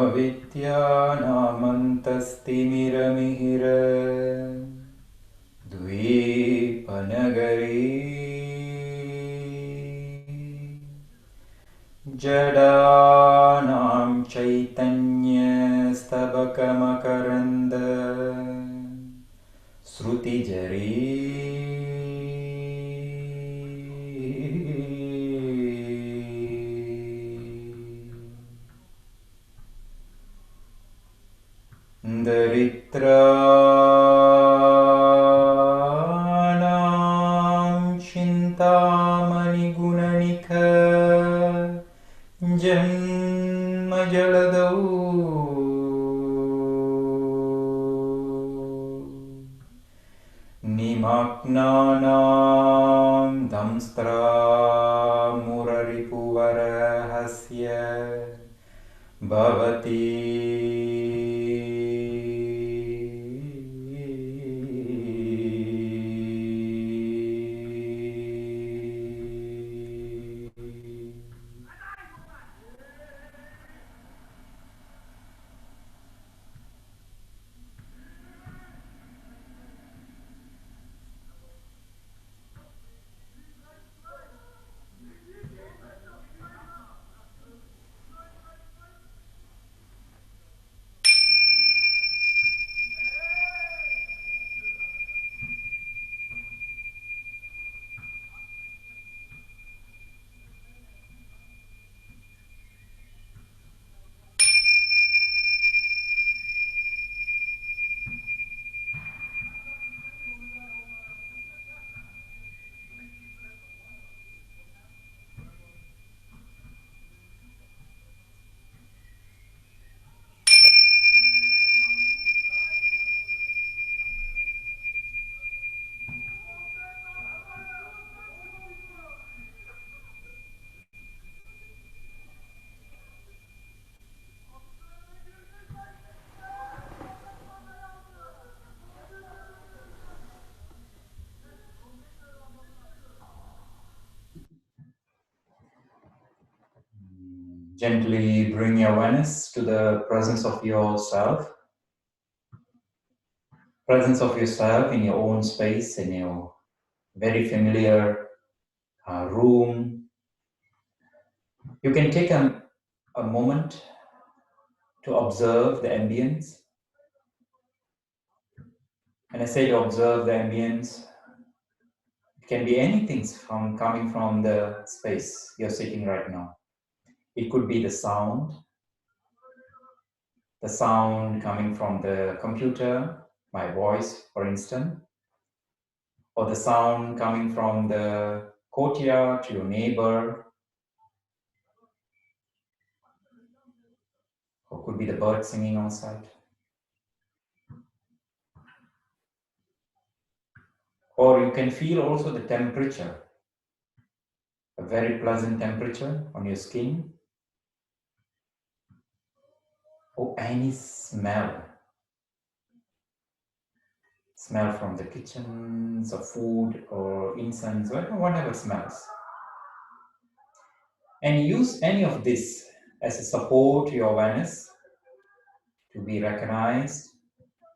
अविद्यानामन्तस्तिमिरमिहिर द्वीपनगरी जडानां चैतन्यस्तबकमकरन्द श्रुतिजरी दरिद्राणां चिन्तामणिगुणनिका जन्मजलदौ निमग्नानां दंष्ट्रामुररिपुवरहस्य भवति Gently bring your awareness to the presence of yourself. Presence of yourself in your own space, in your very familiar room. You can take a moment to observe the ambience. When I say to observe the ambience, it can be anything coming from the space you're sitting right now. It could be the sound coming from the computer, my voice, for instance, or the sound coming from the courtyard to your neighbor, or could be the bird singing outside. Or you can feel also the temperature, a very pleasant temperature on your skin, or any smell from the kitchens of food or incense, whatever smells. And use any of this as a support to your awareness to be recognized,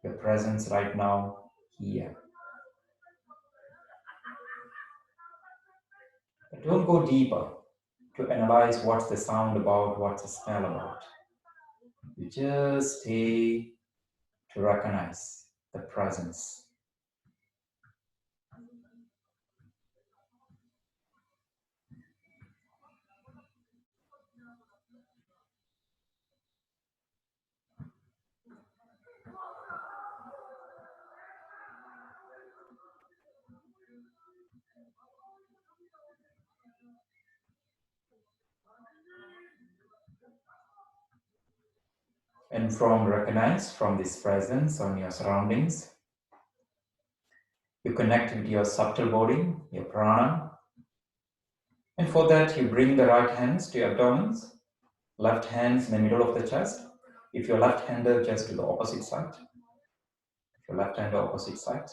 your presence right now here. But don't go deeper to analyze what's the sound about, what's the smell about. You just stay to recognize the presence. And recognize from this presence on your surroundings, you connect with your subtle body, your prana. And for that, you bring the right hands to your abdomen, left hands in the middle of the chest. If you're left-hander, just to the opposite side. If you're left-hander, opposite side.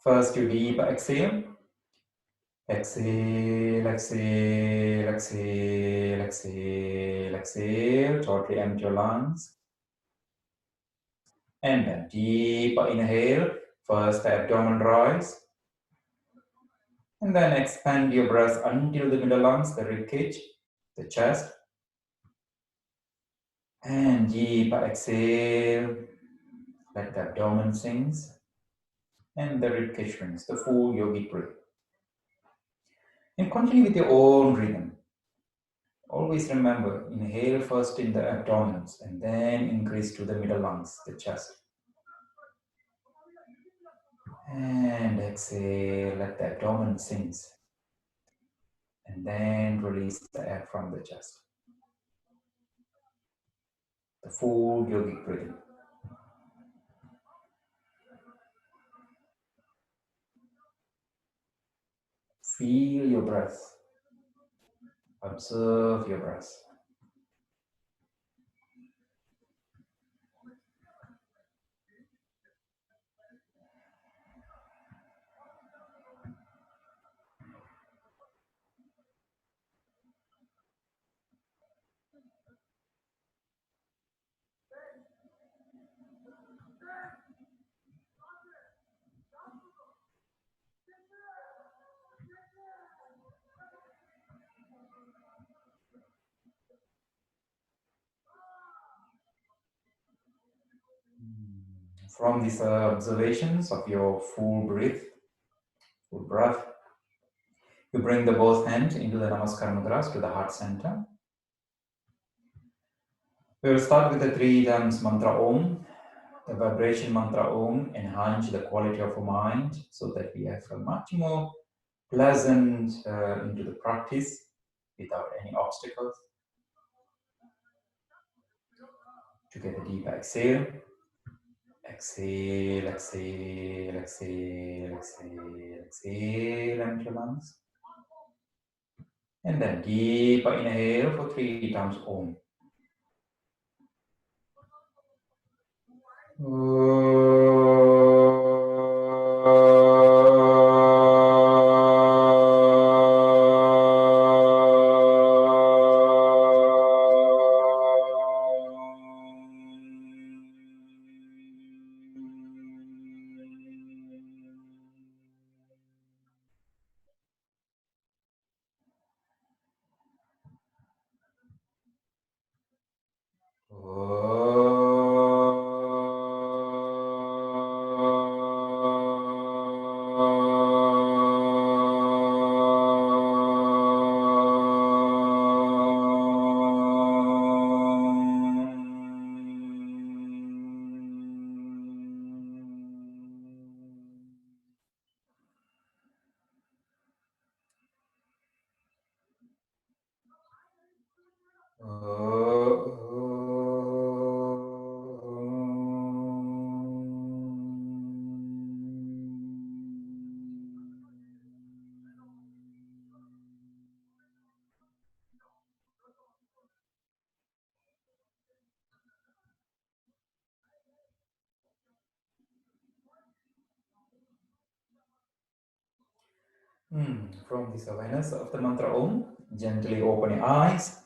First, you deep exhale. Exhale, exhale, exhale, exhale, exhale. Totally empty your lungs. And then deeper inhale. First the abdomen rise. And then expand your breath until the middle lungs, the rib cage, the chest. And deeper exhale. Let the abdomen sinks. And the rib cage shrinks, the full yogic breath. And continue with your own rhythm. Always remember, inhale first in the abdomens and then increase to the middle lungs, the chest. And exhale, let the abdomen sinks. And then release the air from the chest. The full yogic breathing. Feel your breath. Observe your breath. From these observations of your full breath, you bring the both hands into the namaskar mudras to the heart center. We will start with the 3 times mantra Om. The vibration mantra Om enhance the quality of our mind so that we have a much more pleasant into the practice without any obstacles. Together, deep exhale. Exhale, exhale, exhale, exhale, exhale, empty your lungs. And then deeper inhale for 3 times Om. From this awareness of the mantra Om, gently open your eyes,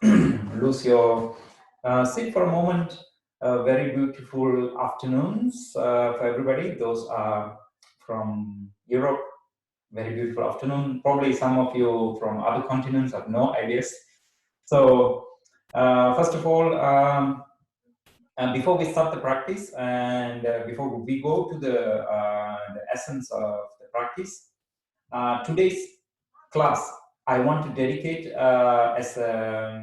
lose your, sit for a moment. Very beautiful afternoons for everybody. Those are from Europe. Very beautiful afternoon. Probably some of you from other continents have no ideas. So, first of all, before we start the practice and before we go to the essence of the practice, today's class I want to dedicate as a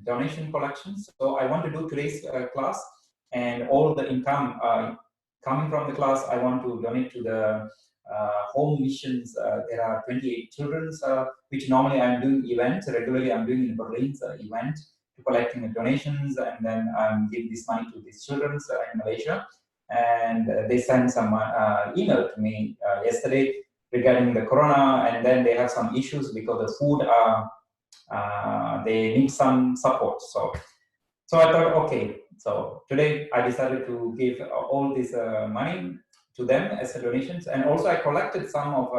donation collection. So I want to do today's class, and all the income coming from the class I want to donate to the home missions. There are 28 children which normally I'm doing events regularly. I'm doing in Berlin's event to collecting the donations, and then I'm giving this money to these children in Malaysia. And they sent some email to me yesterday regarding the corona, and then they have some issues because the food they need some support. So I thought, okay, so today I decided to give all this money to them as a donations, and also I collected some of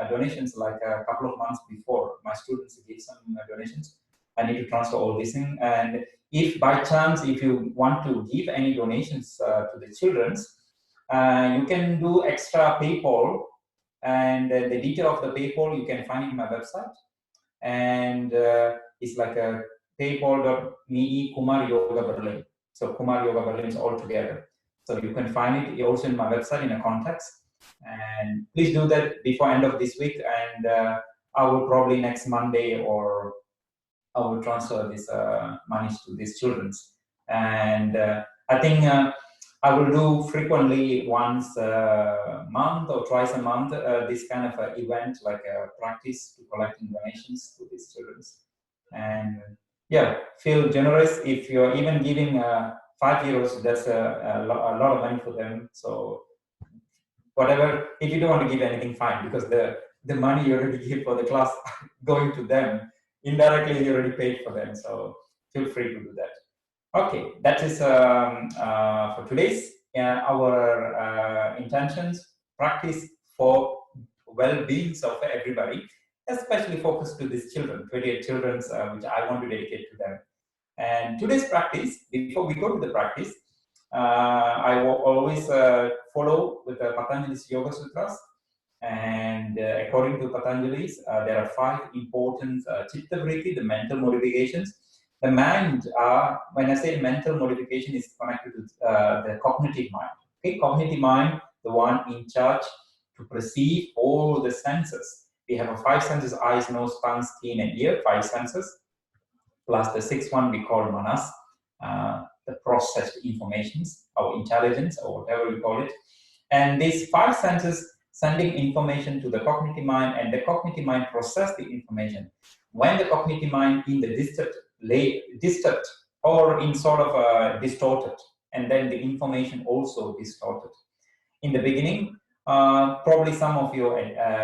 donations like a couple of months before. My students give some donations. I need to transfer all these things. And if by chance, if you want to give any donations to the children's, you can do extra PayPal, and the detail of the PayPal you can find in my website. And it's like a paypal.me Kumar Yoga Berlin. So Kumar Yoga Berlin is all together. So you can find it also in my website in a context. And please do that before end of this week. And I will probably next Monday, or I will transfer this money to these children's. And I think I will do frequently, once a month or twice a month, this kind of event, like a practice to collecting donations to these children. And yeah, feel generous. If you're even giving €5, that's a lot of money for them. So whatever, if you don't want to give anything, fine, because the money you already give for the class going to them, indirectly you already paid for them. So feel free to do that. Okay, that is for today's our intentions, practice for well-beings of everybody, especially focused to these children, 28 children, which I want to dedicate to them. And today's practice, before we go to the practice, I will always follow with the Patanjali's Yoga Sutras. And according to Patanjali's, there are 5 important chitta vritti, the mental modifications. The mind, when I say mental modification, is connected to the cognitive mind. Okay, cognitive mind, the one in charge to perceive all the senses. We have 5 senses: eyes, nose, tongue, skin, and ear. 5 senses, plus the 6th one we call manas, the processed informations, our intelligence, or whatever we call it. And these 5 senses sending information to the cognitive mind, and the cognitive mind process the information. When the cognitive mind in the distant or in sort of distorted, and then the information also distorted. In the beginning, probably some of your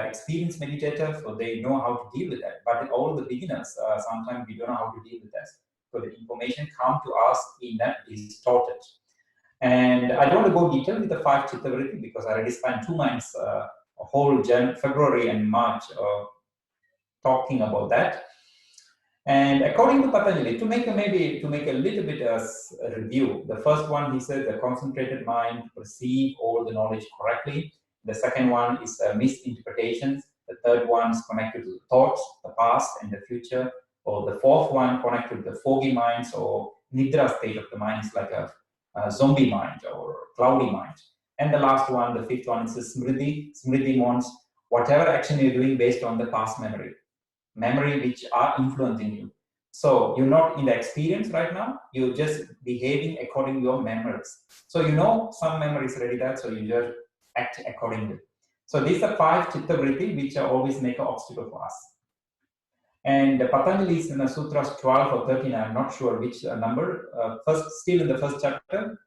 experienced meditators, so they know how to deal with that. But all the beginners, sometimes we don't know how to deal with that. So the information comes to us in that distorted. And I don't want to go detail with the 5 chitta vritti, because I already spent 2 months, a whole February and March, talking about that. And according to Patanjali, to make a little bit a review, the first one, he said, the concentrated mind perceive all the knowledge correctly. The second one is misinterpretations. The third one is connected to the thoughts, the past and the future. Or the fourth one connected to the foggy minds, or nidra state of the mind, is like a zombie mind or cloudy mind. And the last one, the 5th one, is the smriti. Smriti means whatever action you're doing based on the past memory which are influencing you. So you're not in the experience right now, you're just behaving according to your memories. So you know some memories already there, so you just act accordingly. So these are 5 chitta vritti which always make an obstacle for us. And Patanjali is in the Sutras 12 or 13, I'm not sure which number, still in the first chapter,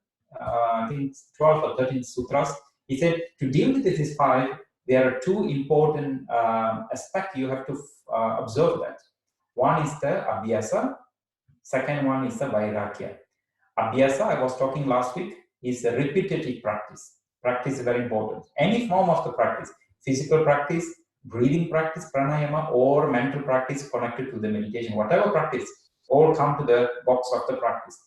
I think 12 or 13 sutras, he said to deal with these 5, there are 2 important aspects you have to observe that. One is the abhyasa, second one is the vairagya. Abhyasa, I was talking last week, is a repetitive practice. Practice is very important. Any form of the practice, physical practice, breathing practice, pranayama, or mental practice connected to the meditation, whatever practice, all come to the box of the practice.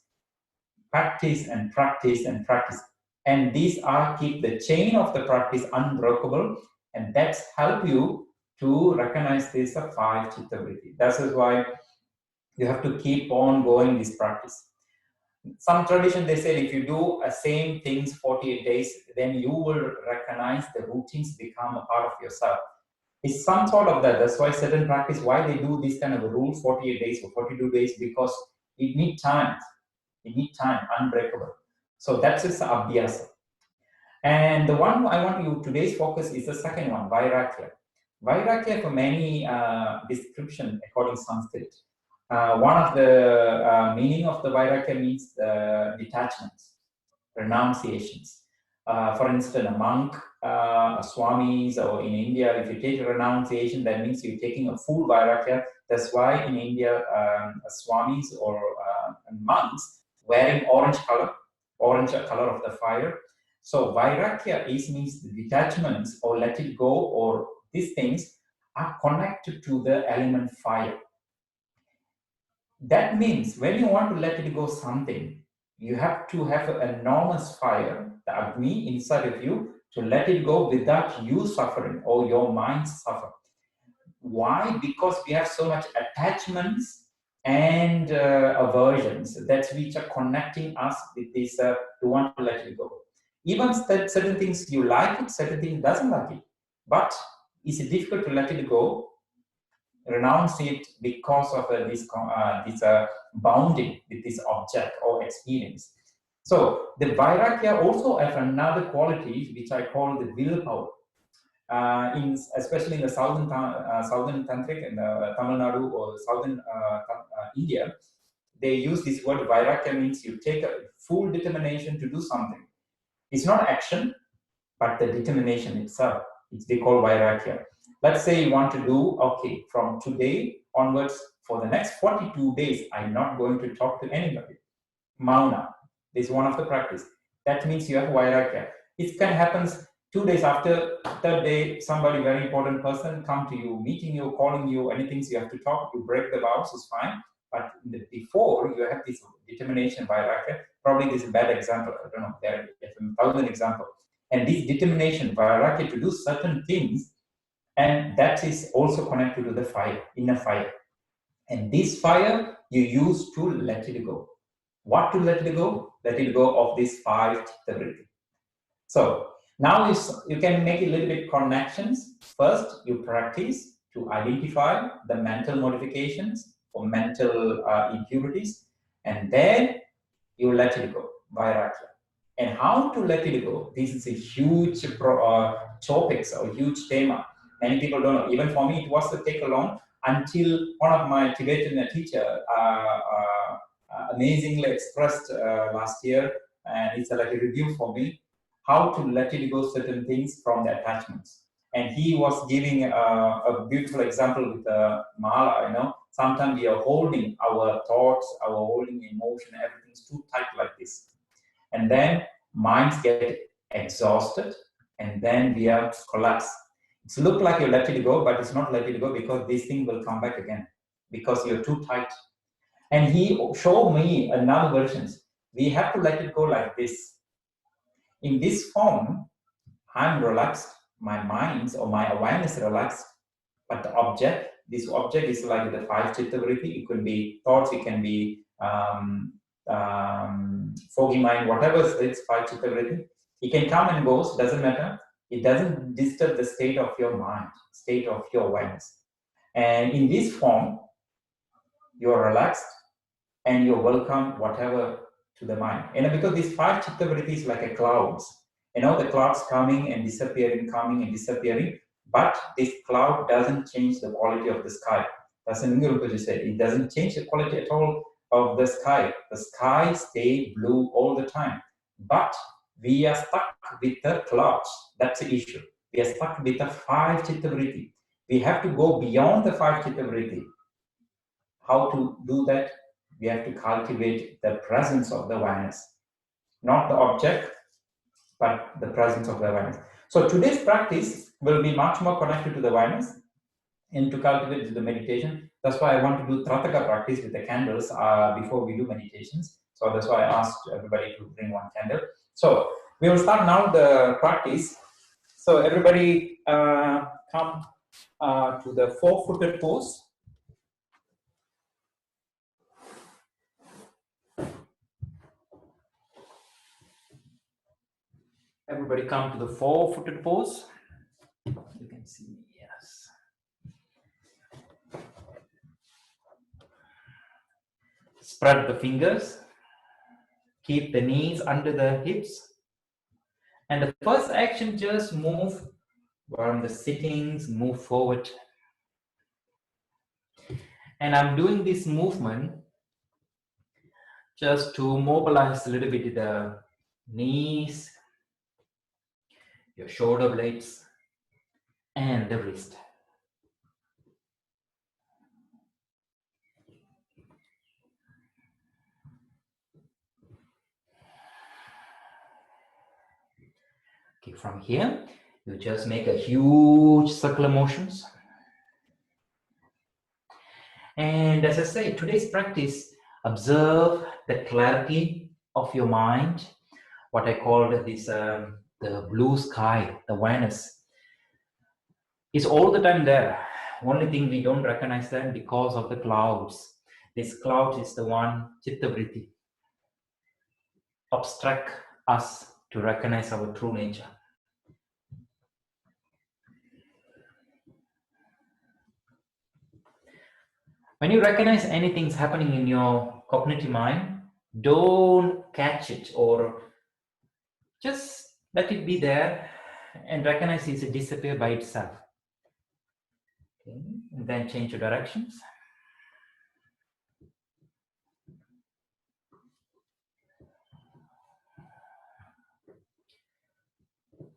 Practice and practice and practice. And these are keep the chain of the practice unbreakable, and that's help you to recognize these 5 chitta vritti. That is why you have to keep on going this practice. Some tradition, they say if you do the same things 48 days, then you will recognize the routines become a part of yourself. It's some sort of that. That's why certain practice, why they do this kind of a rule 48 days or 42 days, because it needs time. It needs time, unbreakable. So that's just abhyasa. And the one I want you today's focus is the second one, vairagya. Vairagya, for many description according to Sanskrit. One of the meaning of the vairagya means detachments, renunciations. For instance, a monk, swamis, or in India, if you take a renunciation, that means you're taking a full vairagya. That's why in India, swamis or monks wearing orange color of the fire. So vairagya means the detachments, or let it go, or these things are connected to the element fire. That means when you want to let it go something, you have to have an enormous fire, the Agni, inside of you to let it go without you suffering or your mind suffer. Why? Because we have so much attachments and aversions that which are connecting us with this to want to let it go. Even certain things you like it, certain things doesn't like it, but it's difficult to let it go, renounce it because of this bounding with this object or experience. So the vairagya also have another quality which I call the willpower. Especially in the southern tantric in Tamil Nadu or southern India, they use this word vairagya, means you take a full determination to do something. It's not action, but the determination itself. They call vairagya. Let's say you want to do, okay, from today onwards, for the next 42 days, I'm not going to talk to anybody. Mauna is one of the practice. That means you have vairagya. It can happen 2 days after, third day, somebody very important person come to you, meeting you, calling you, anything, so you have to talk, you break the vows, is fine. But before you have this determination, vairagya, probably this is a bad example, I don't know, there are 1,000 examples. And this determination, vairagya, to do certain things, and that is also connected to the fire, inner fire. And this fire you use to let it go. What to let it go? Let it go of these 5 chitta vritti. So now you can make a little bit connections. First, you practice to identify the mental modifications or mental impurities, and then you let it go, vairagya. And how to let it go? This is a huge topic, or huge thema. Many people don't know. Even for me, it was to take along until one of my Tibetan teacher amazingly expressed last year, and it's like a review for me, how to let it go certain things from the attachments. And he was giving a beautiful example with mala, sometimes we are holding our thoughts, our holding emotion, everything's too tight like this. And then minds get exhausted, and then we are collapsed. It's look like you let it go, but it's not let it go, because this thing will come back again because you're too tight. And he showed me another versions. We have to let it go like this. In this form, I'm relaxed, my mind or my awareness is relaxed, but the object, this object is like the 5 chitta vritti. It could be thoughts, it can be foggy mind, whatever it's 5 chitta vritti. It can come and goes, doesn't matter. It doesn't disturb the state of your mind, state of your awareness. And in this form, you're relaxed and you welcome whatever to the mind. And because these 5 chitta vritti is like a clouds, the clouds coming and disappearing, but this cloud doesn't change the quality of the sky. That's what Rinpoche said. It doesn't change the quality at all of the sky. The sky stays blue all the time. But we are stuck with the clouds. That's the issue. We are stuck with the 5 chitta vritti. We have to go beyond the 5 chitta vritti. How to do that? We have to cultivate the presence of the awareness. Not the object, but the presence of the awareness. So today's practice will be much more connected to the awareness and to cultivate the meditation. That's why I want to do trataka practice with the candles before we do meditations. So that's why I asked everybody to bring one candle. So we will start now the practice. So everybody come to the 4-footed pose. Everybody come to the 4-footed pose. You can see me, yes. Spread the fingers. Keep the knees under the hips. And the first action, just move from the sittings, move forward. And I'm doing this movement just to mobilize a little bit the knees, your shoulder blades, and the wrist. Okay, from here, You just make a huge circular motions. And as I say, today's practice, observe the clarity of your mind, what I call this, the blue sky, the awareness is all the time there. Only thing we don't recognize that because of the clouds. This cloud is the one, chitta vritti, obstruct us to recognize our true nature. When you recognize anything's happening in your cognitive mind, don't catch it or just let it be there and recognize it disappear by itself. Okay. And then change your directions.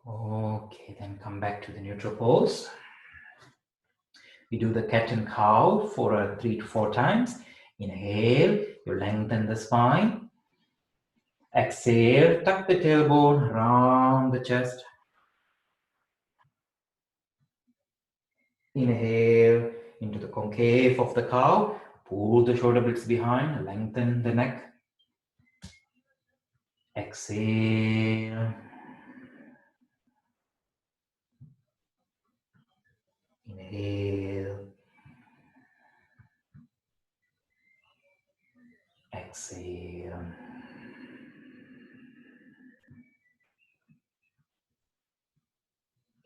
Okay, then come back to the neutral pose. We do the cat and cow for 3 to 4 times. Inhale, you lengthen the spine. Exhale, tuck the tailbone around the chest. Inhale into the concave of the cow. Pull the shoulder blades behind, lengthen the neck. Exhale. Inhale. Exhale.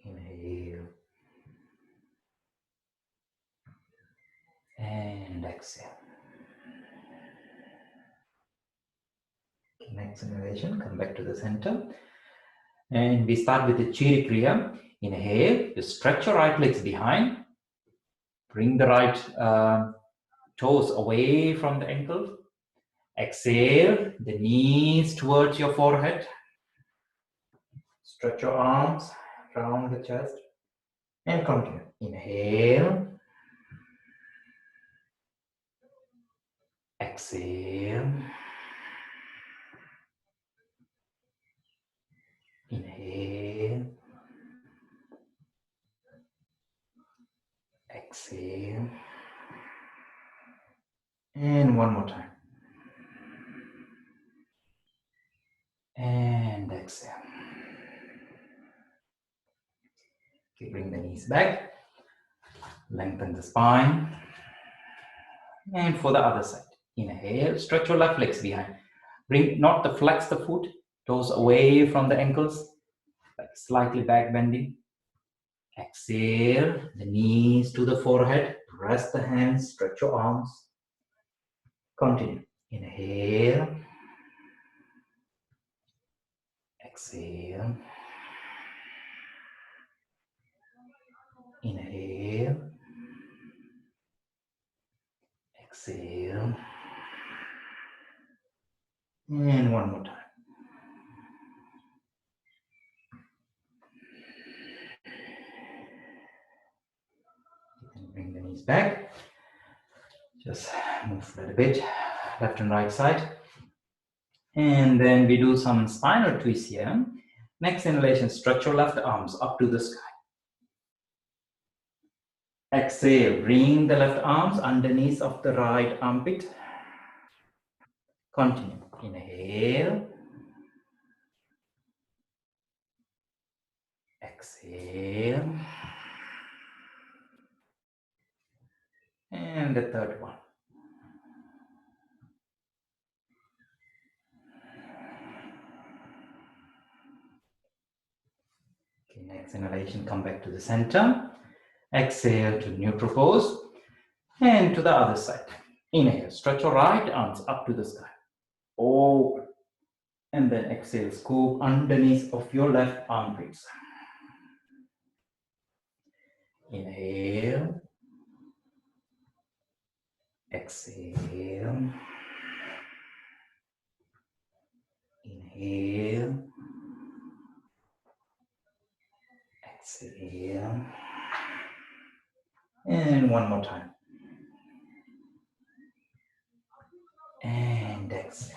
Inhale. And exhale. Next inhalation, come back to the center. And we start with the Chiri Kriya. Inhale, you stretch your right legs behind. Bring the right toes away from the ankle. Exhale, the knees towards your forehead. Stretch your arms around the chest. And continue. Inhale. Exhale. Inhale. Exhale. And one more time. And exhale. Okay, bring the knees back. Lengthen the spine. And for the other side. Inhale, stretch your left legs behind. Bring, not to flex the foot, toes away from the ankles, like slightly back bending. Exhale, the knees to the forehead. Press the hands, stretch your arms. Continue. Inhale. Exhale. Inhale. Exhale. And one more time. You can bring the knees back. Just move a little bit, left and right side. And then we do some spinal twists here. Next inhalation, stretch your left arms up to the sky. Exhale, bring the left arms underneath of the right armpit. Continue. Inhale. Exhale. And the third one. Okay, next inhalation, come back to the center. Exhale to neutral pose. And to the other side. Inhale, stretch your right arms up to the sky. Open. And then exhale, scoop underneath of your left armpits. Inhale. Exhale. Inhale. Exhale. And one more time. And exhale.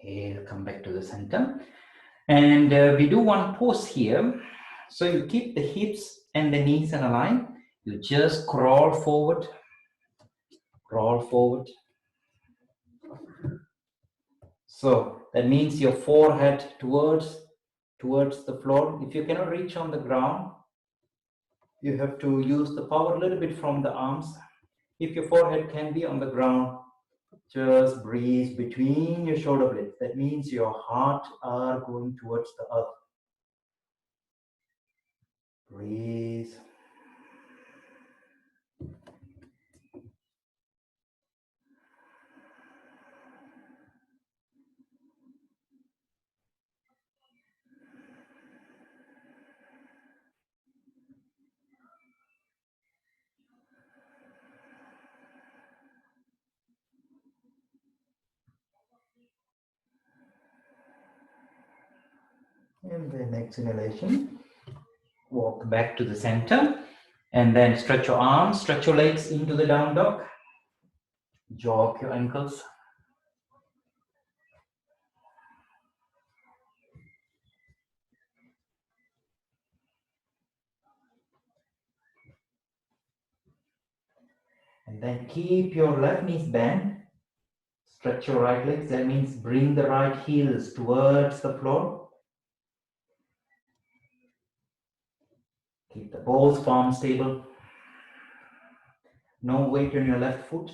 Inhale, come back to the center. And we do one pose here. So you keep the hips and the knees in a line. You just crawl forward. Crawl forward. So that means your forehead towards the floor. If you cannot reach on the ground, you have to use the power a little bit from the arms. If your forehead can be on the ground, just breathe between your shoulder blades. That means your heart are going towards the earth. Breathe. And then exhalation, walk back to the center, and then stretch your arms, stretch your legs into the down dog, jog your ankles. And then keep your left knees bent, stretch your right legs, that means bring the right heels towards the floor. Keep the both palms stable. No weight on your left foot,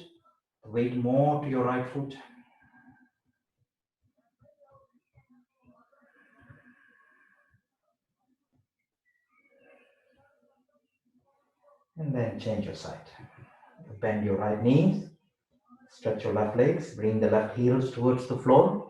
weight more to your right foot. And then change your side. Bend your right knees, stretch your left legs, bring the left heels towards the floor.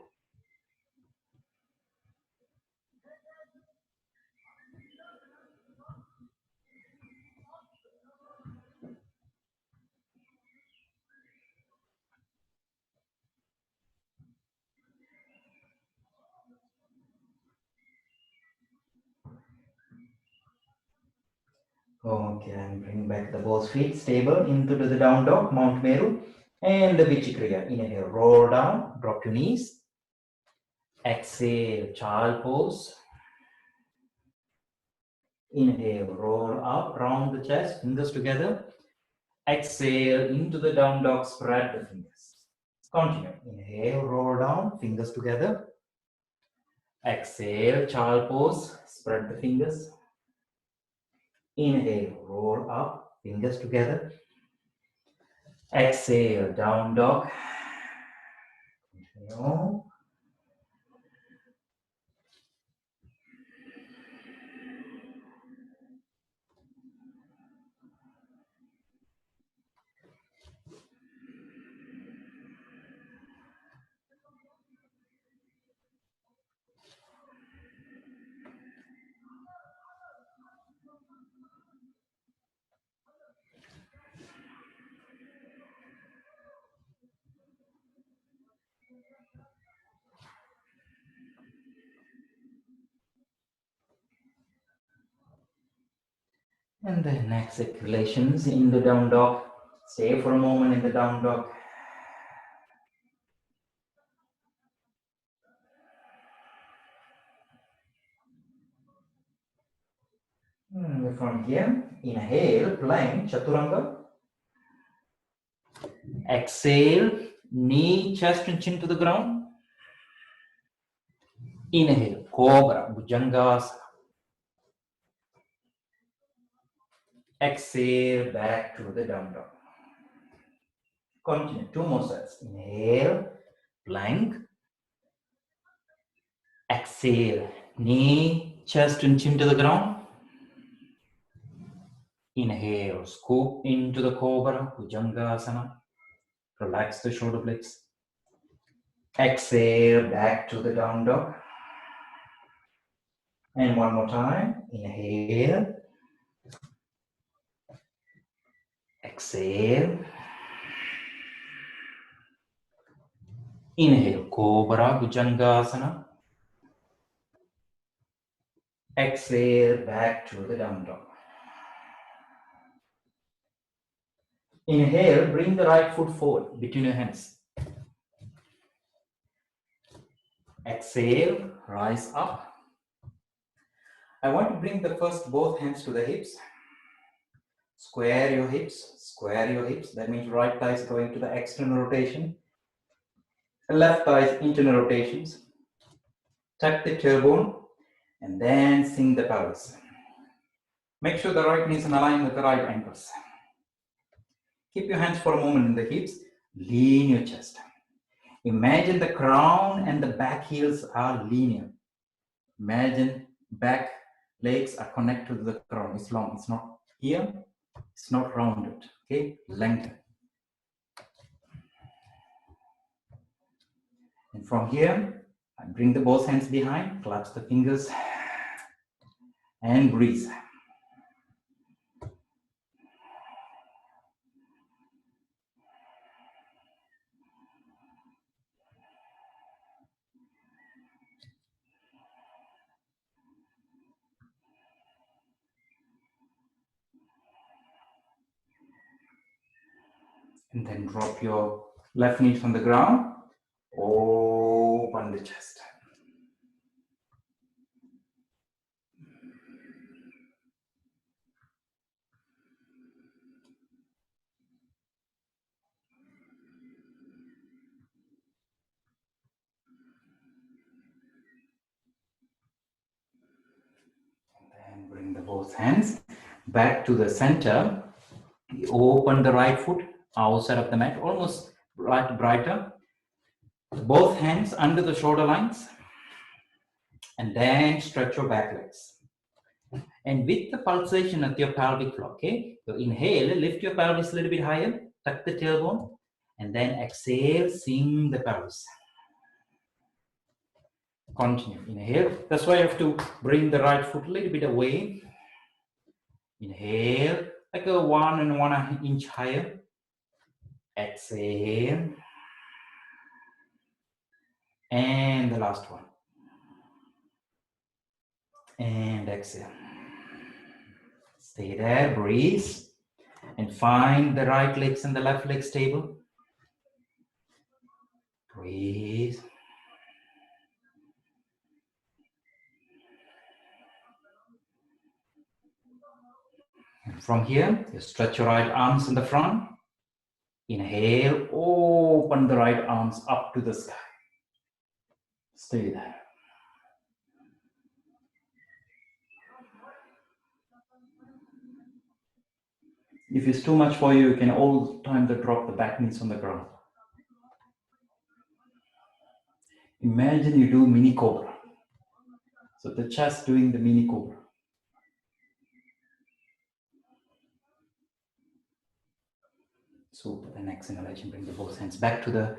Okay, and bring back the both feet stable into the down dog, Mount Meru, and the Vichikriya. Inhale, roll down, drop your knees. Exhale, child pose. Inhale, roll up, round the chest, fingers together. Exhale, into the down dog, spread the fingers. Continue. Inhale, roll down, fingers together. Exhale, child pose, spread the fingers. Inhale, roll up, fingers together. Exhale, down dog. Continue. And then next exhalations in the down dog. Stay for a moment in the down dog. From here, inhale, plank, chaturanga. Exhale, knee, chest and chin to the ground. Inhale, cobra, bhujangasana. Exhale, back to the down dog. Continue, 2 more sets. Inhale, plank. Exhale, knee, chest and chin to the ground. Inhale, scoop into the cobra, bhujangasana. Relax the shoulder blades. Exhale, back to the down dog. And one more time. Inhale. Exhale. Inhale, cobra, bhujangasana. Exhale, back to the down dog. Inhale, bring the right foot forward between your hands. Exhale, rise up. I want to bring the first both hands to the hips. Square your hips, square your hips. That means right thigh is going to the external rotation. Left thigh is internal rotations. Tuck the tailbone and then sink the pelvis. Make sure the right knee is in line with the right ankles. Keep your hands for a moment in the hips. Lean your chest. Imagine the crown and the back heels are linear. Imagine back legs are connected to the crown. It's long. It's not here. It's not rounded. Okay, lengthen. And from here, I bring the both hands behind, clutch the fingers, and breathe. And then drop your left knee from the ground. Open the chest. And bring the both hands back to the center. You open the right foot outside of the mat, almost brighter. Both hands under the shoulder lines. And then stretch your back legs. And with the pulsation of your pelvic floor, okay? So inhale, lift your pelvis a little bit higher, tuck the tailbone, and then exhale, sink the pelvis. Continue, inhale. That's why you have to bring the right foot a little bit away. Inhale, like a 1.5 inch higher. Exhale. And the last one. And exhale. Stay there, breathe, and find the right legs and the left leg stable. Breathe. And from here, you stretch your right arms in the front. Inhale, open the right arms up to the sky. Stay there. If it's too much for you, you can all the time drop the back knees on the ground. Imagine you do mini cobra. So the chest doing the mini cobra. So the next inhalation, bring the both hands back to the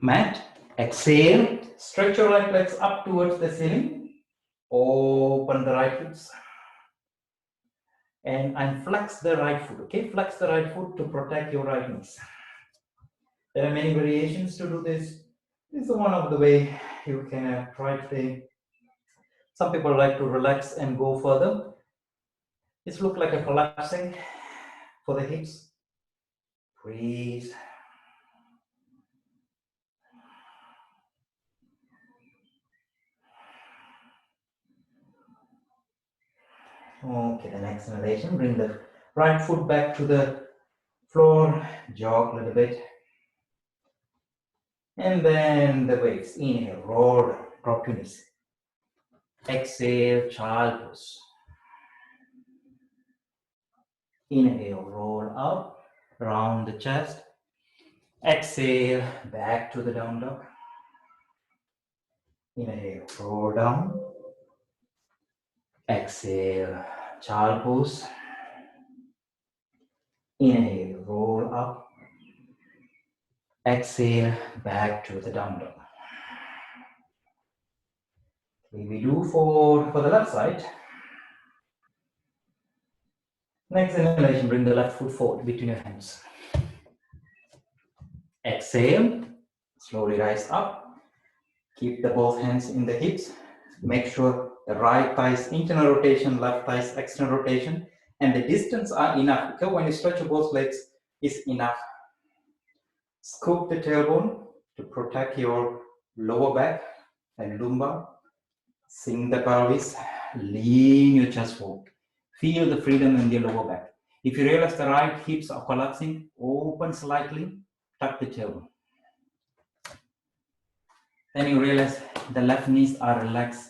mat. Exhale, stretch your right legs up towards the ceiling. Open the right hips. And flex the right foot, okay? Flex the right foot to protect your right knees. There are many variations to do this. This is one of the way you can try today. Some people like to relax and go further. It looks like a collapsing for the hips. Breathe. Okay, the next inhalation, bring the right foot back to the floor, jog a little bit. And then the waves. Inhale, roll down, drop your knees. Exhale, child pose. Inhale, roll up, round the chest. Exhale, back to the down dog. Inhale, roll down. Exhale, child pose. Inhale, roll up. Exhale, back to the down dog. We do for the left side. Next inhalation, bring the left foot forward between your hands. Exhale, slowly rise up. Keep the both hands in the hips. Make sure the right thigh is internal rotation, left thigh is external rotation, and the distance are enough. Okay, when you stretch both legs, is enough. Scoop the tailbone to protect your lower back and lumbar. Sink the pelvis. lean your chest forward. Feel the freedom in your lower back. If you realize the right hips are collapsing, open slightly, tuck the tailbone. Then you realize the left knees are relaxed,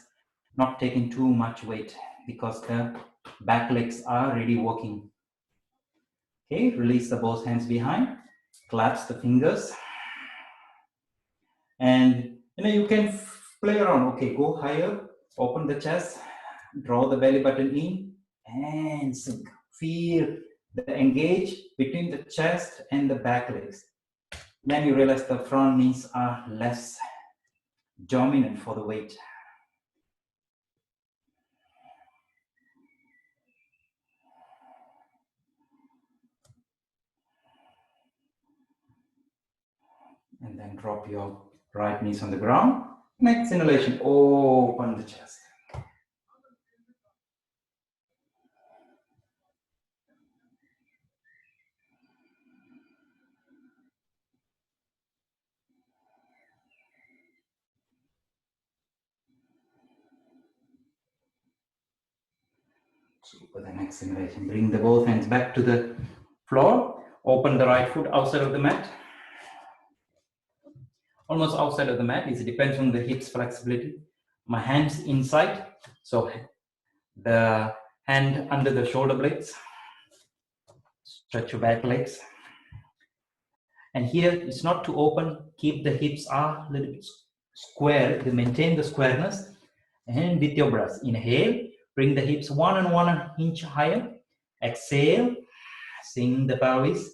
not taking too much weight because the back legs are already working. Okay, release the both hands behind, collapse the fingers, and you can play around. Okay, go higher, open the chest, draw the belly button in, and sink. Feel the engage between the chest and the back legs. Then you realize the front knees are less dominant for the weight. And then drop your right knees on the ground. Next inhalation, open the chest. Super, the next inhalation, bring the both hands back to the floor. Open the right foot outside of the mat. Almost outside of the mat. It depends on the hips flexibility. My hands inside. So the hand under the shoulder blades. Stretch your back legs. And here it's not too open. Keep the hips a little bit square to maintain the squareness. And with your breath, inhale, bring the hips 1 inch higher. Exhale, sink the pelvis,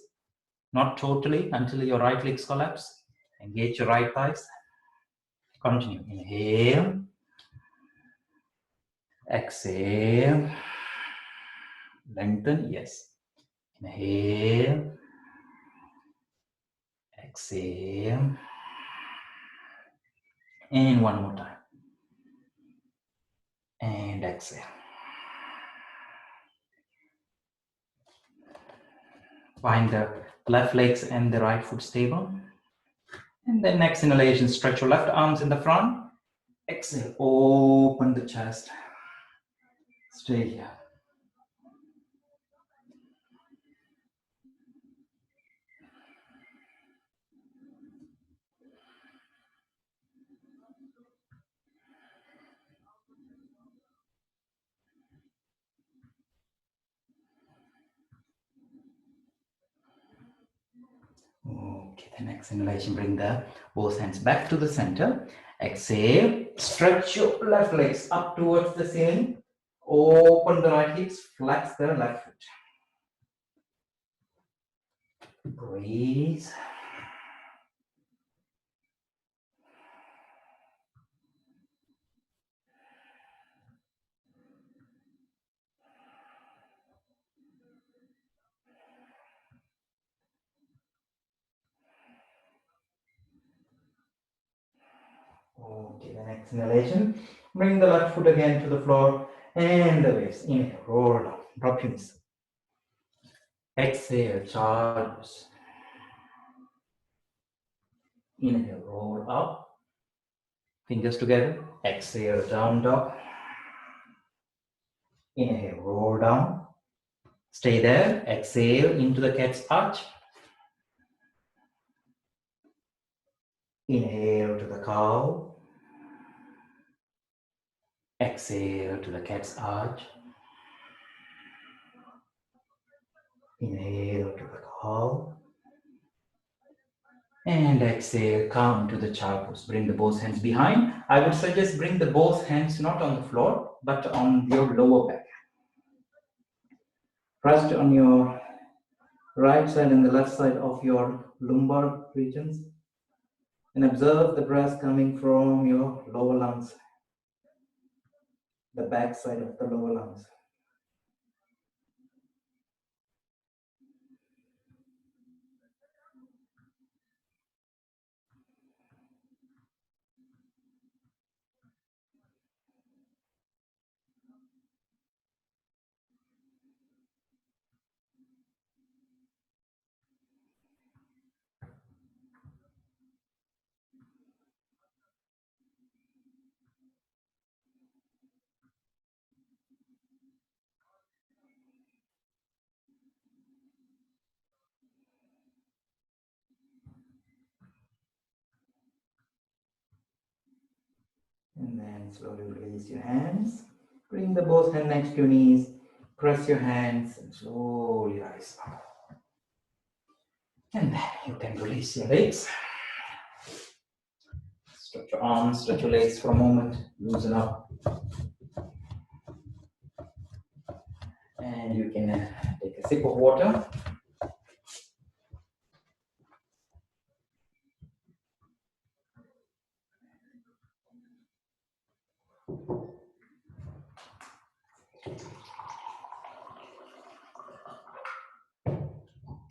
not totally until your right legs collapse. Engage your right thighs. Continue. Inhale, exhale, lengthen. Yes. Inhale, exhale, and one more time. And exhale. Find the left legs and the right foot stable. And then next inhalation, stretch your left arms in the front. Exhale, open the chest. Stay here. Okay, the next inhalation, bring the both hands back to the center. Exhale, stretch your left legs up towards the ceiling. Open the right hips, flex the left foot. Breathe. Okay, the next inhalation, bring the left foot again to the floor and the waist. Inhale, roll down, drop your knees. Exhale, charge. Inhale, roll up. Fingers together. Exhale, down dog. Inhale, roll down. Stay there. Exhale into the cat's arch. Inhale to the cow. Exhale to the cat's arch. Inhale to the cow. And exhale, come to the child pose. Bring the both hands behind. I would suggest bring the both hands not on the floor, but on your lower back. Rest on your right side and the left side of your lumbar regions. And observe the breath coming from your lower lungs, the back side of the lower lungs. And slowly release your hands. Bring the both hands next to your knees. Press your hands and slowly rise up. And then you can release your legs. Stretch your arms, stretch your legs for a moment. Loosen up. And you can take a sip of water.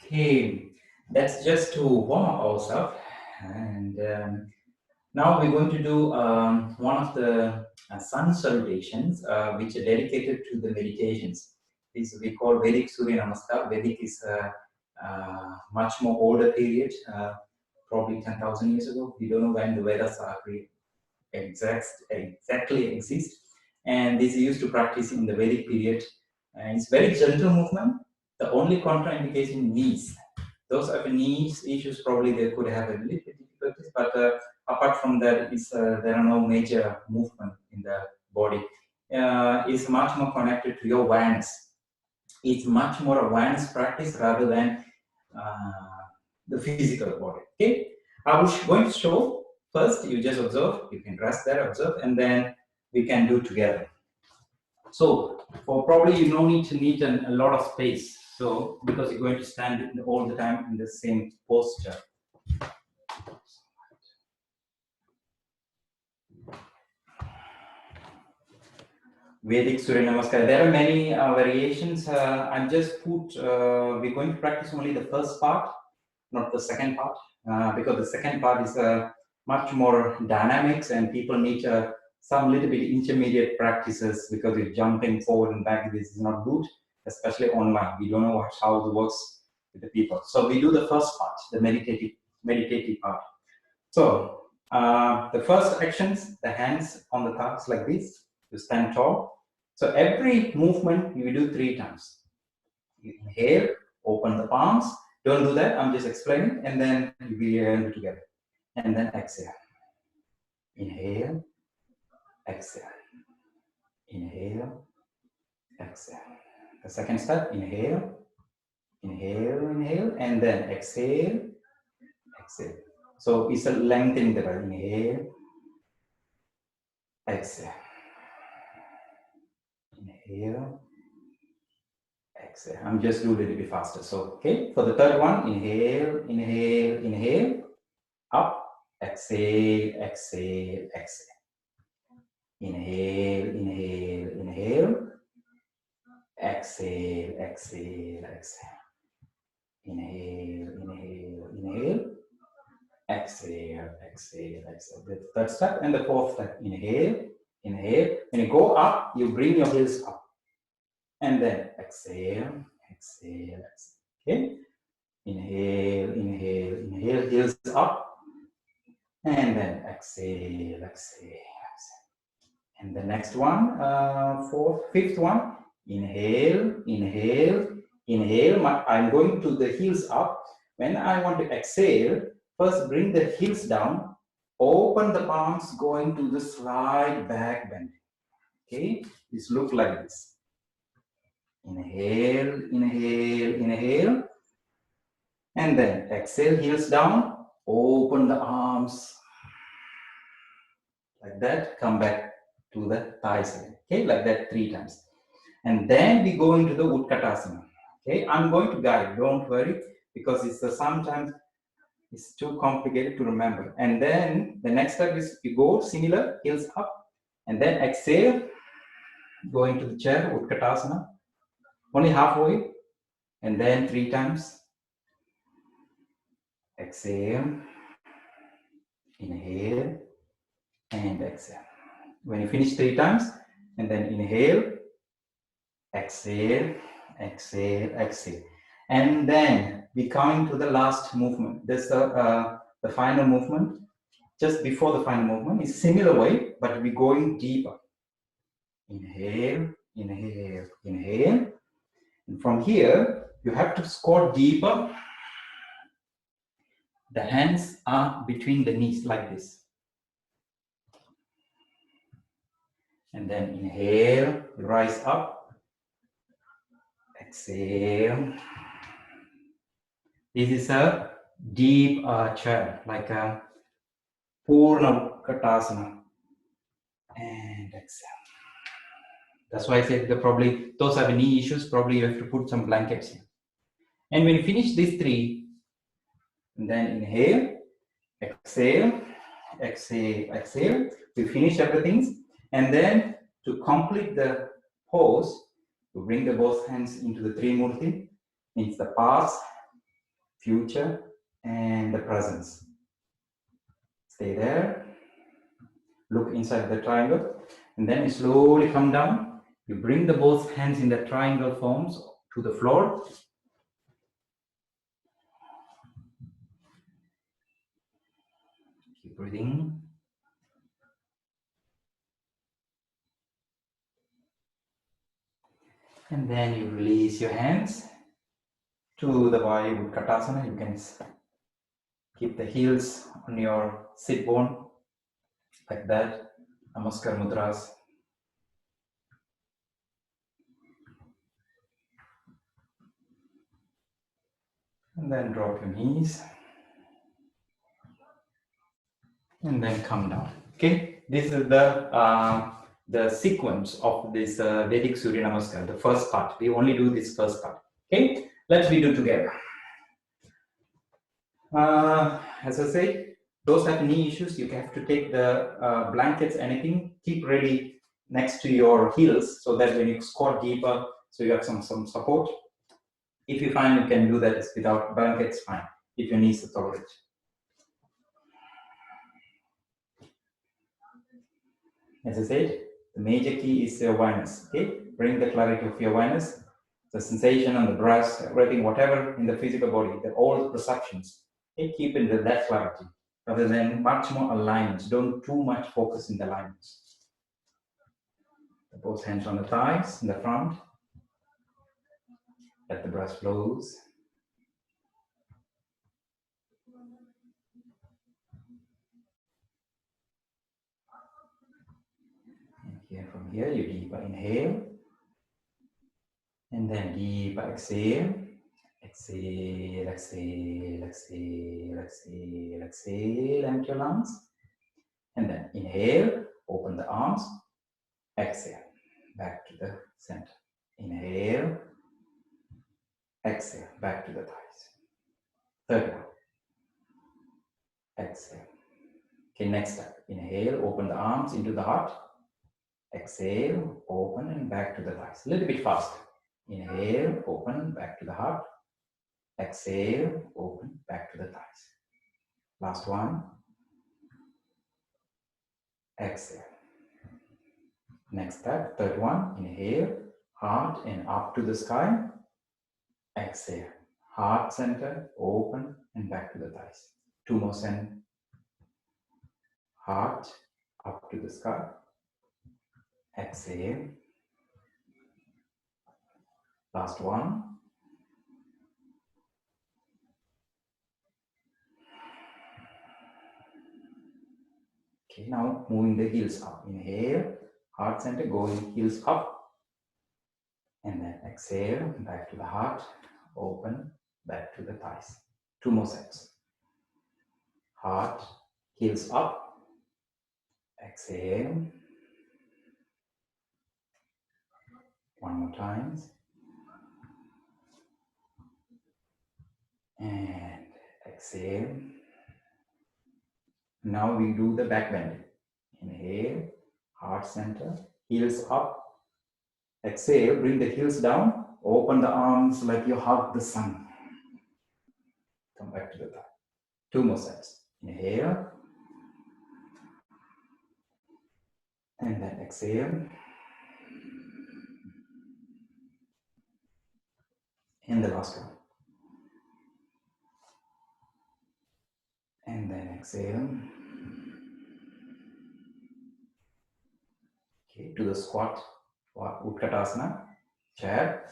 Okay, that's just to warm up ourselves. And now we're going to do one of the sun salutations, which are dedicated to the meditations. This we call Vedic Surya Namaskar. Vedic is a much more older period, probably 10,000 years ago. We don't know when the Vedas are exactly exist. And this is used to practice in the Vedic period. And it's very gentle movement. The only contraindication knees. Those have knees issues, probably they could have a little bit difficulties, but apart from that, there are no major movement in the body. It's much more connected to your awareness. It's much more awareness practice rather than the physical body. Okay, I was going to show first. You just observe. You can rest there, observe, and then we can do together. So, for probably you don't need a lot of space. So, because you're going to stand all the time in the same posture. Vedic Surya Namaskar. There are many variations. I'm just we're going to practice only the first part, not the second part, because the second part is much more dynamics and people need some little bit intermediate practices because you're jumping forward and back. This is not good, especially online. We don't know how it works with the people. So we do the first part, the meditative part. So the first actions, the hands on the thighs like this, you stand tall. So every movement you do 3 times. You inhale, open the palms. Don't do that, I'm just explaining, and then you do together. And then exhale. Inhale, exhale. Inhale, exhale. The second step, inhale, inhale, inhale, and then exhale, exhale. So it's a lengthening the breath. Inhale, exhale. Inhale, exhale. I'm just doing a little bit faster. So, okay, for the third one, inhale, inhale, inhale, up, exhale, exhale, exhale. Inhale, inhale, inhale, exhale, exhale, exhale. Inhale, inhale, inhale, exhale, exhale, exhale. The third step and the fourth step. Inhale, inhale. When you go up, you bring your heels up. And then exhale, exhale, exhale. Okay? Inhale, inhale, inhale, heels up. And then exhale, exhale, exhale. And the next one, fifth one, inhale, inhale, inhale. I'm going to the heels up. When I want to exhale, first bring the heels down, open the palms, going to the slight back bend. Okay, this look like this. Inhale, inhale, inhale. And then exhale, heels down, open the arms. Like that, come back to the thighs again. Okay, like that 3 times. And then we go into the Utkatasana. Okay, I'm going to guide, don't worry, because it's sometimes it's too complicated to remember. And then the next step is you go similar, heels up, and then exhale, go into the chair, Utkatasana, only halfway, and then 3 times. Exhale, inhale, and exhale. When you finish 3 times, and then inhale, exhale, exhale, exhale. And then we come to the last movement. This the final movement. Just before the final movement is similar way, but we're going deeper. Inhale, inhale, inhale. And from here, you have to score deeper. The hands are between the knees like this. And then inhale, rise up. Exhale. This is a deep chair, like a Purna Utkatasana. And exhale. That's why I said that probably those have knee issues, probably you have to put some blankets here. And when you finish these three, and then inhale, exhale, exhale, exhale. We finish everything. And then to complete the pose, you bring the both hands into the Trimurti, means the past, future, and the presence. Stay there. Look inside the triangle. And then you slowly come down. You bring the both hands in the triangle forms to the floor. Keep breathing. And then you release your hands to the Vayu Utkatasana. You can keep the heels on your sit bone like that. Namaskar mudras. And then drop your knees. And then come down. Okay, this is the sequence of this Vedic Surya Namaskar, the first part. We only do this first part. Okay, let's we do together. As I said, those have knee issues. You have to take the blankets, anything, keep ready next to your heels so that when you squat deeper, so you have some support. If you find you can do that without blankets, fine. If your knees tolerate. As I said, the major key is the awareness. Okay, bring the clarity of your awareness, the sensation on the breast, everything, whatever in the physical body, all the perceptions. Okay, keep in that clarity rather than much more alignments. Don't too much focus in the alignments. Both hands on the thighs in the front. Let the breath flows. And here, from here, you deeper inhale. And then deeper exhale. Exhale, exhale, exhale, exhale, exhale, empty your lungs. And then inhale, open the arms. Exhale, back to the center. Inhale, exhale, back to the thighs. Third one. Exhale. Okay, next step. Inhale, open the arms into the heart. Exhale, open and back to the thighs. A little bit faster. Inhale, open, back to the heart. Exhale, open, back to the thighs. Last one. Exhale. Next step, third one. Inhale, heart and up to the sky. Exhale. Heart center, open and back to the thighs. Two more center. Heart up to the sky. Exhale. Last one. Okay, now moving the heels up. Inhale, heart center, going heels up. And then exhale, back to the heart, open, back to the thighs. Two more sets. Heart, heels up. Exhale. One more time. And exhale. Now we do the back bend. Inhale, heart center, heels up. Exhale, bring the heels down, open the arms like you hug the sun. Come back to the thigh. Two more sets. Inhale. And then exhale. And the last one. And then exhale. Okay, to the squat, Utkatasana, chair.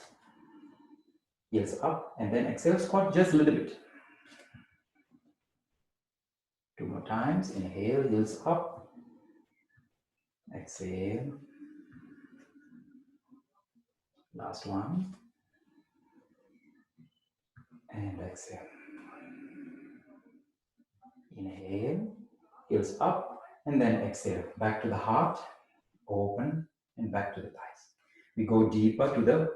Heels up, and then exhale, squat just a little bit. Two more times. Inhale, heels up. Exhale. Last one. And exhale. Inhale, heels up, and then exhale. Back to the heart, open, and back to the thighs. We go deeper to the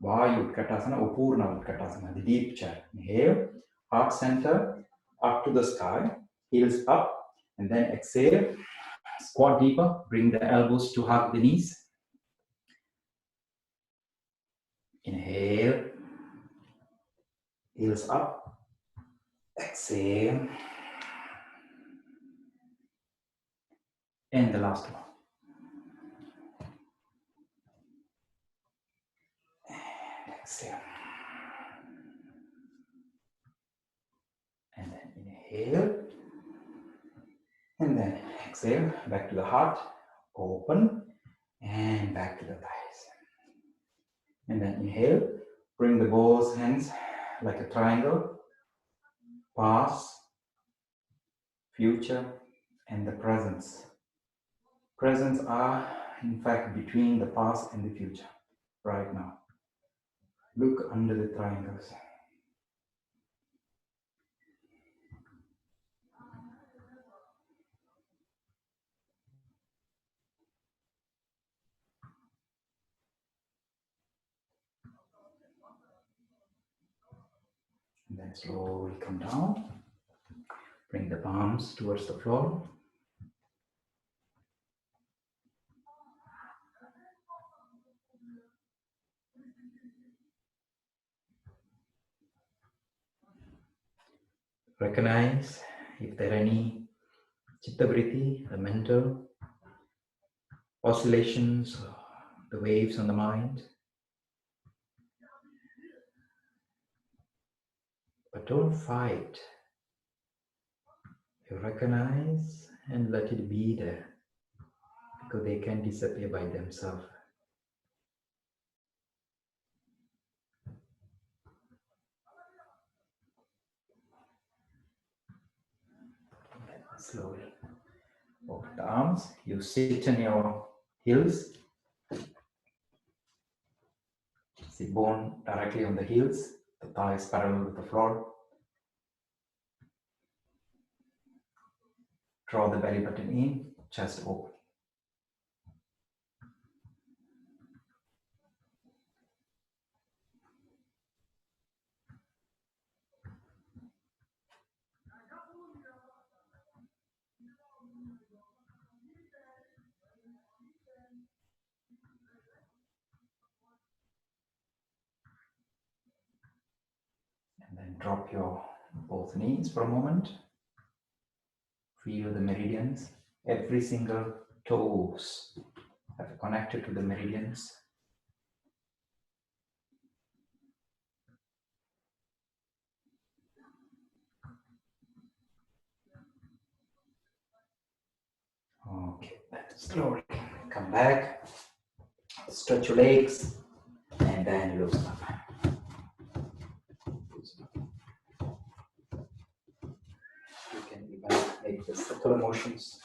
Vayu Utkatasana or Purna Utkatasana, the deep chair. Inhale, heart center, up to the sky, heels up, and then exhale. Squat deeper, bring the elbows to hug the knees. Inhale, heels up, exhale, and the last one. And exhale. And then inhale, and then exhale, back to the heart, open, and back to the thighs. And then inhale, bring the both hands like a triangle, past, future, and the presence. Presents are, in fact, between the past and the future, right now. Look under the triangles. And then slowly come down. Bring the palms towards the floor. Recognize if there are any chitta vritti, the mental oscillations, the waves on the mind. But don't fight. You recognize and let it be there, because they can disappear by themselves. Slowly open the arms. You sit on your heels. Sit bone directly on the heels. The thighs parallel with the floor. Draw the belly button in, chest open. And then drop your both knees for a moment. Feel the meridians. Every single toes have connected to the meridians. Okay, slowly come back. Stretch your legs and then loosen up. You can even make the circular motions.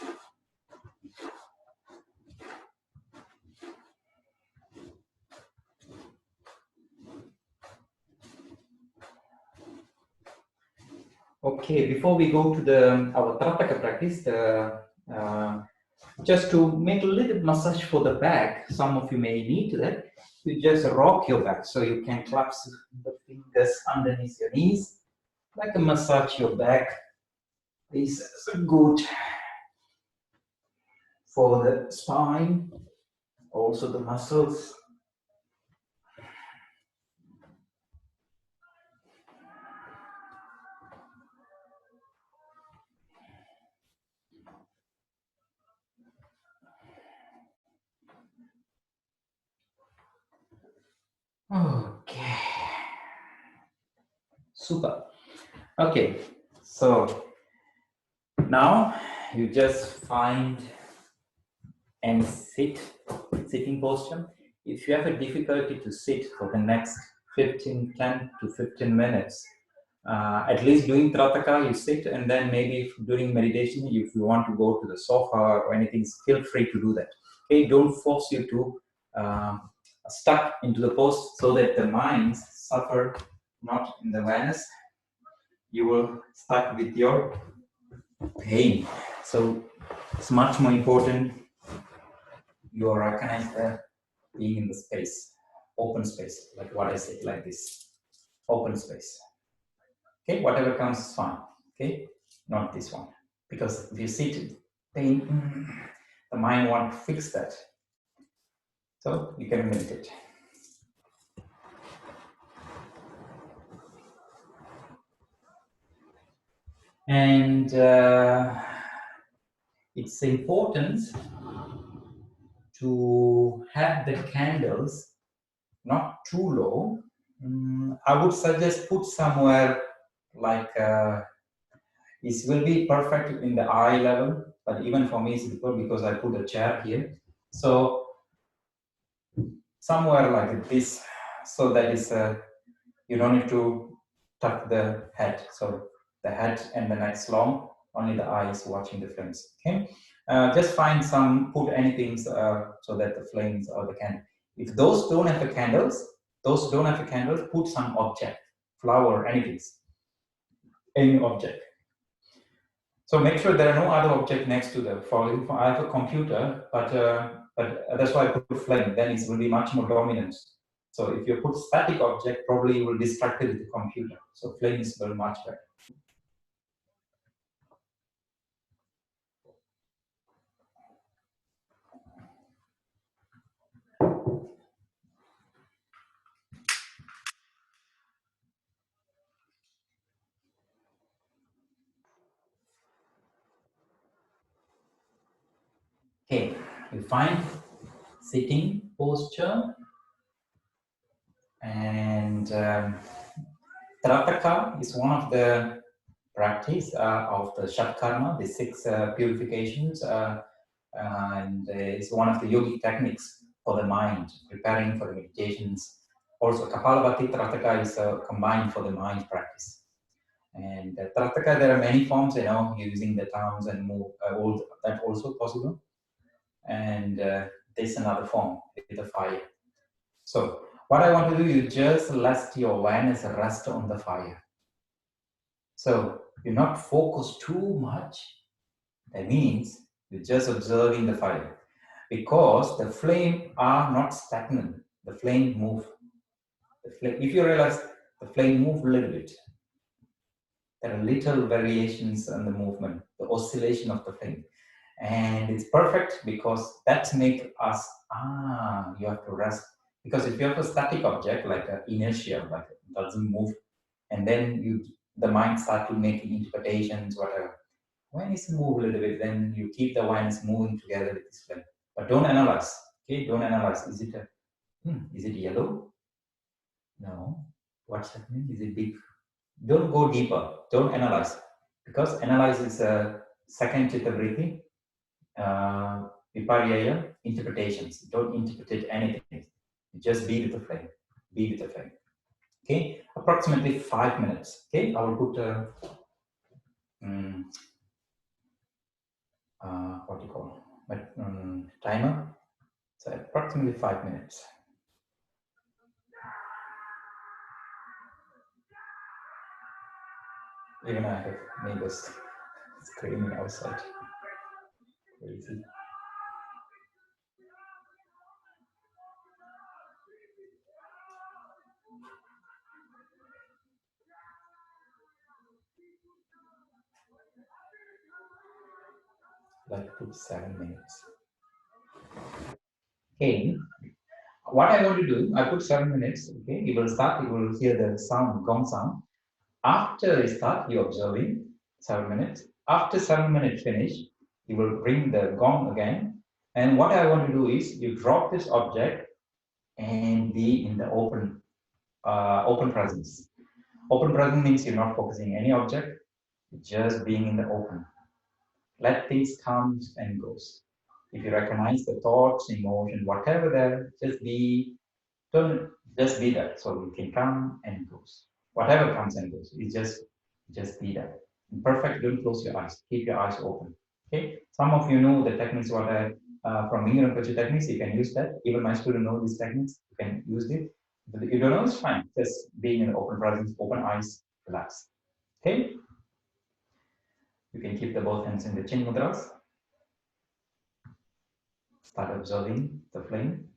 Okay, before we go to our trataka practice, just to make a little massage for the back, some of you may need that. You just rock your back so you can clasp the fingers underneath your knees, like a massage your back. This is good for the spine, also the muscles. Okay, super. Okay, so now you just find and sitting posture. If you have a difficulty to sit for the next 10 to 15 minutes, at least doing trataka, you sit, and then maybe during meditation, if you want to go to the sofa or anything, feel free to do that. Okay, don't force you to stuck into the pose so that the minds suffer not in the awareness. You will stuck with your pain. So it's much more important you recognize the being in the space, open space, like what I said, like this, open space. Okay, whatever comes is fine. Okay, not this one, because if you sit pain, the mind wants to fix that. So you can meditate. And it's important to have the candles not too low. I would suggest put somewhere like this will be perfect in the eye level, but even for me it's difficult because I put a chair here. So somewhere like this, so that is you don't need to tuck the head. So the head and the neck is long, only the eye is watching the flames. Okay, just find some, put anything so that the flames or the candle. If those don't have the candles, put some object, flower, anything, any object. So make sure there are no other object next to the flame. I have a computer, but that's why I put flame. Then it will be much more dominant. So if you put static object, probably you will distract it with the computer. So flame is very much better. Okay, you find sitting posture and trataka is one of the practice of the Shatkarma, the six purifications, and it's one of the yogic techniques for the mind, preparing for the meditations. Also, Kapalabhati Trataka is combined for the mind practice. And Trataka, there are many forms, using the terms and move, that also possible. And there's another form with the fire. So what I want to do is just let your awareness rest on the fire. So you're not focused too much. That means you're just observing the fire. Because the flame are not stagnant. The flame move. If you realize the flame move a little bit, there are little variations in the movement, the oscillation of the flame. And it's perfect because that makes us, you have to rest. Because if you have a static object like an inertia, like it doesn't move, and then the mind starts to make interpretations, whatever. When it's move a little bit, then you keep the awareness moving together with this flame. But don't analyze. Okay, don't analyze. Is it yellow? No. What's happening? Is it big? Don't go deeper. Don't analyze. Because analyze is a second chitta vritti, viparyaya, interpretations. Don't interpret anything. Just be with the flame. Be with the flame. Okay, approximately 5 minutes. Okay, I will put what do you call timer. So approximately 5 minutes. Even I have neighbors screaming outside. Crazy. Like put 7 minutes. Okay. What I want to do, I put 7 minutes. Okay, you will start. You will hear the sound, gong sound. After you start, you're observing 7 minutes. After 7 minutes finish, you will bring the gong again. And what I want to do is you drop this object and be in the open presence. Open presence means you're not focusing any object, just being in the open. Let things come and goes. If you recognize the thoughts, emotion, whatever there, don't just be there. So it can come and goes. Whatever comes and goes, you just be there. Perfect. Don't close your eyes. Keep your eyes open. Okay. Some of you know the techniques what I from Ming and Rinpoche techniques, you can use that. Even my students know these techniques, you can use it. But if you don't know, it's fine. Just being in open presence, open eyes, relax. Okay? You can keep the both hands in the chin mudras. Start observing the flame.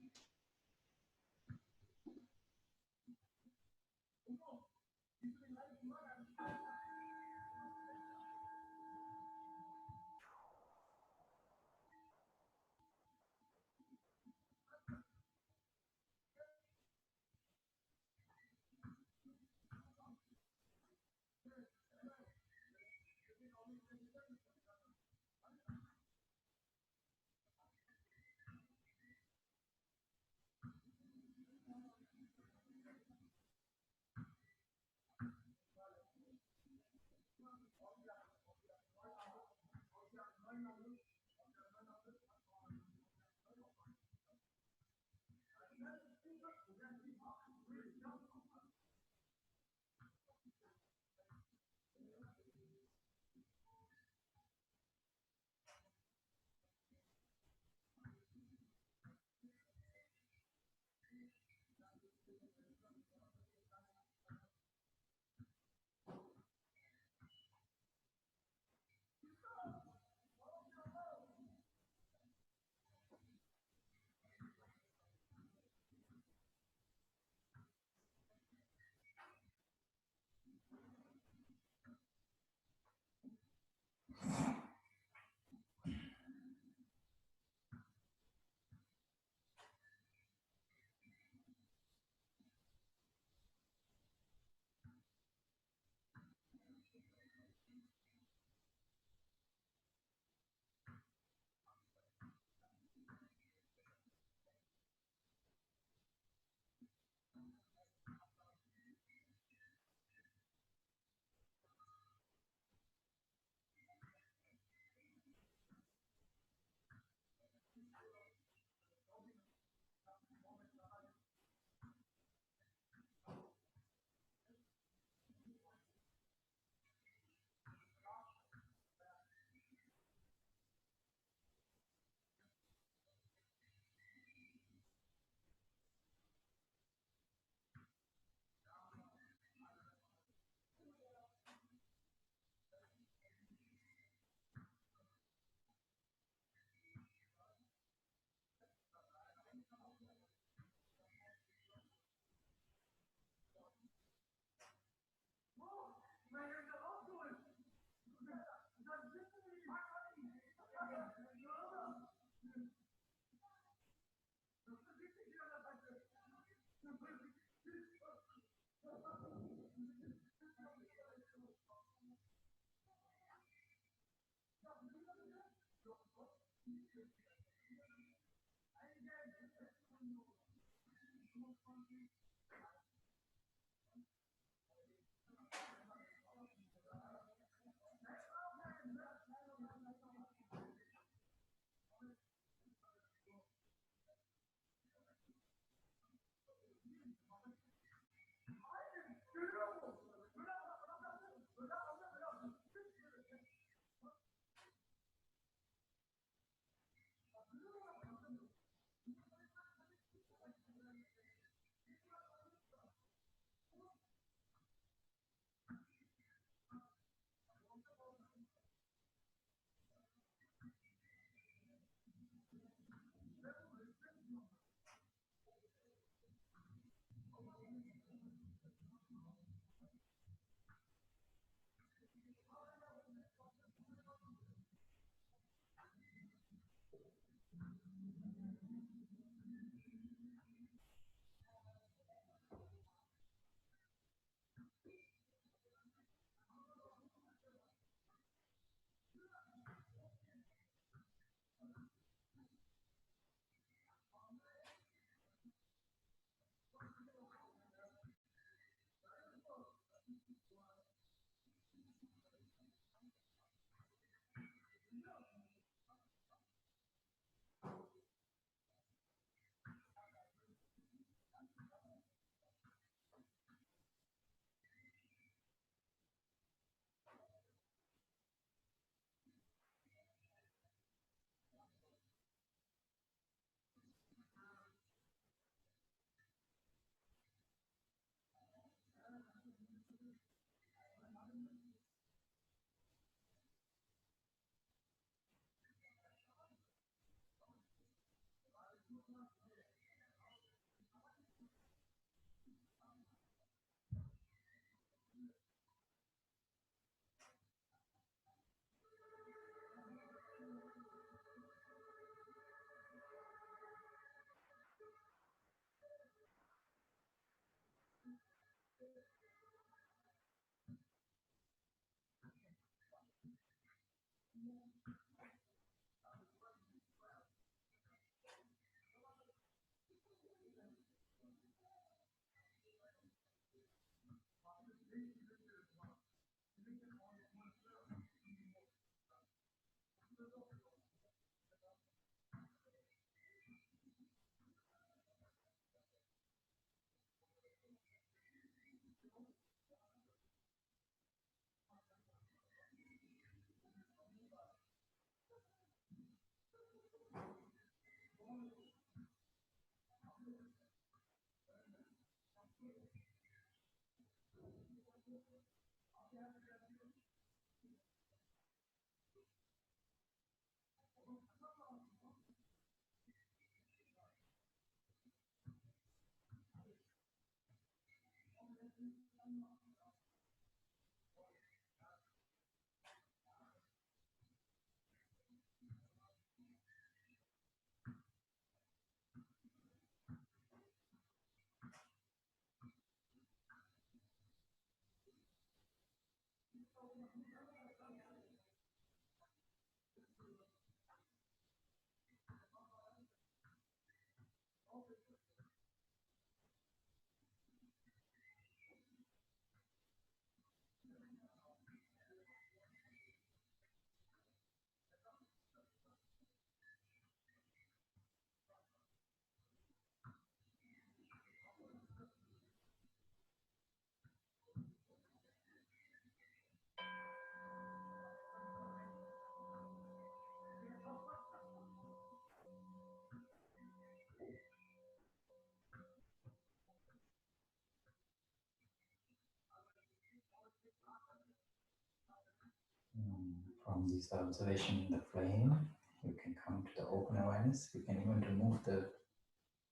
From this observation in the flame, you can come to the open awareness. You can even remove the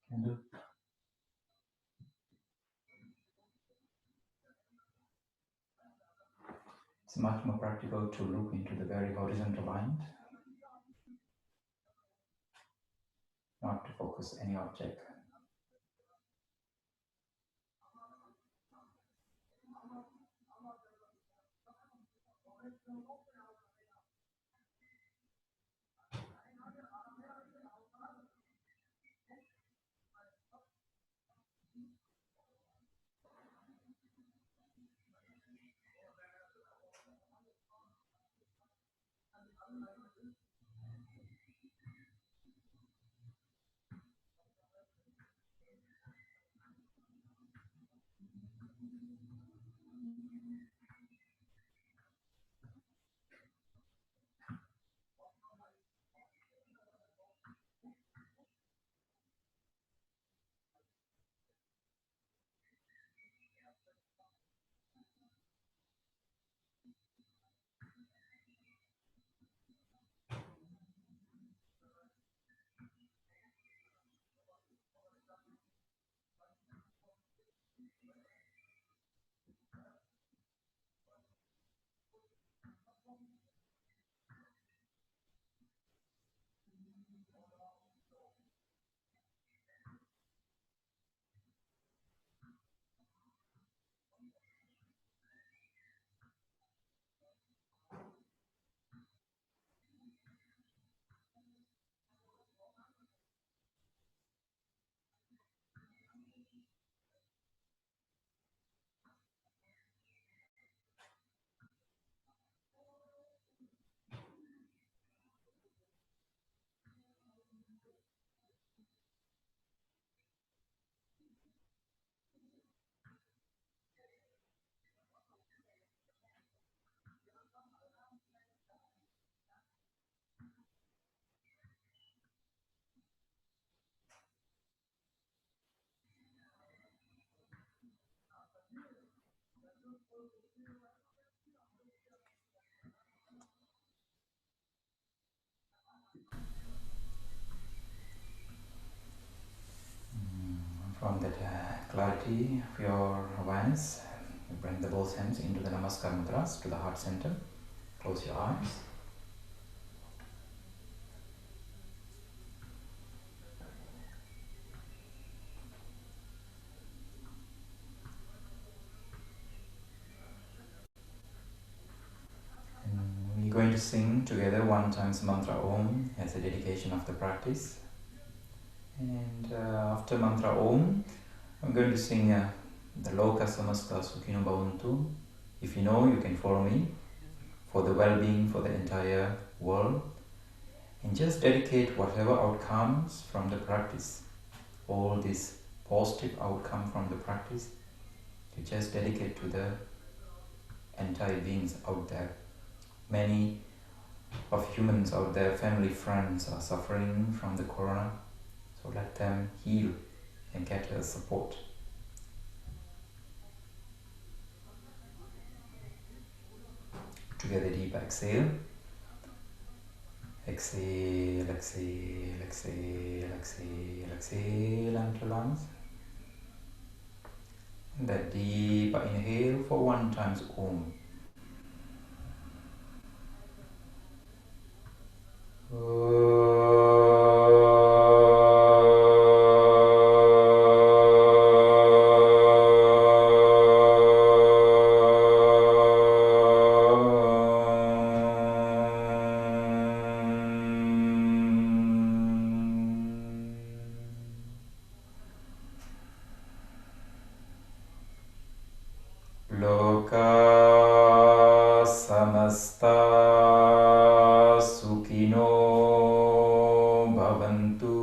candle. It's much more practical to look into the very horizontal line, not to focus any object. From that clarity of your awareness, you bring the both hands into the namaskar mudras to the heart center. Close your eyes. to sing together 1 times mantra Om as a dedication of the practice. And after mantra Om, I'm going to sing the Loka Samasta Sukhino Bhavantu. If you know, you can follow me for the well-being for the entire world. And just dedicate whatever outcomes from the practice, all this positive outcome from the practice, to just dedicate to the entire beings out there. Many of humans out there, family, friends are suffering from the corona, so let them heal and get their support. Together, deep exhale. Exhale, exhale, exhale, exhale, exhale into lungs. And that deep inhale for 1 times Om. Loka samasta sukhino bhavantu.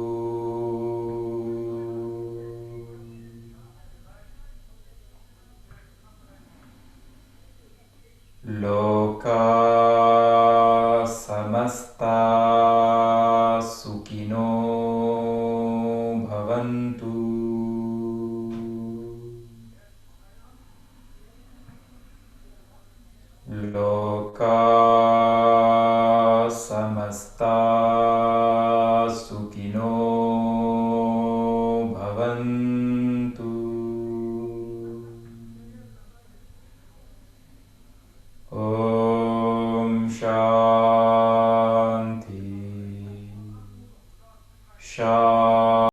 Loka samasta sukhino bhavantu. Loka samasta sukhino bhavantu.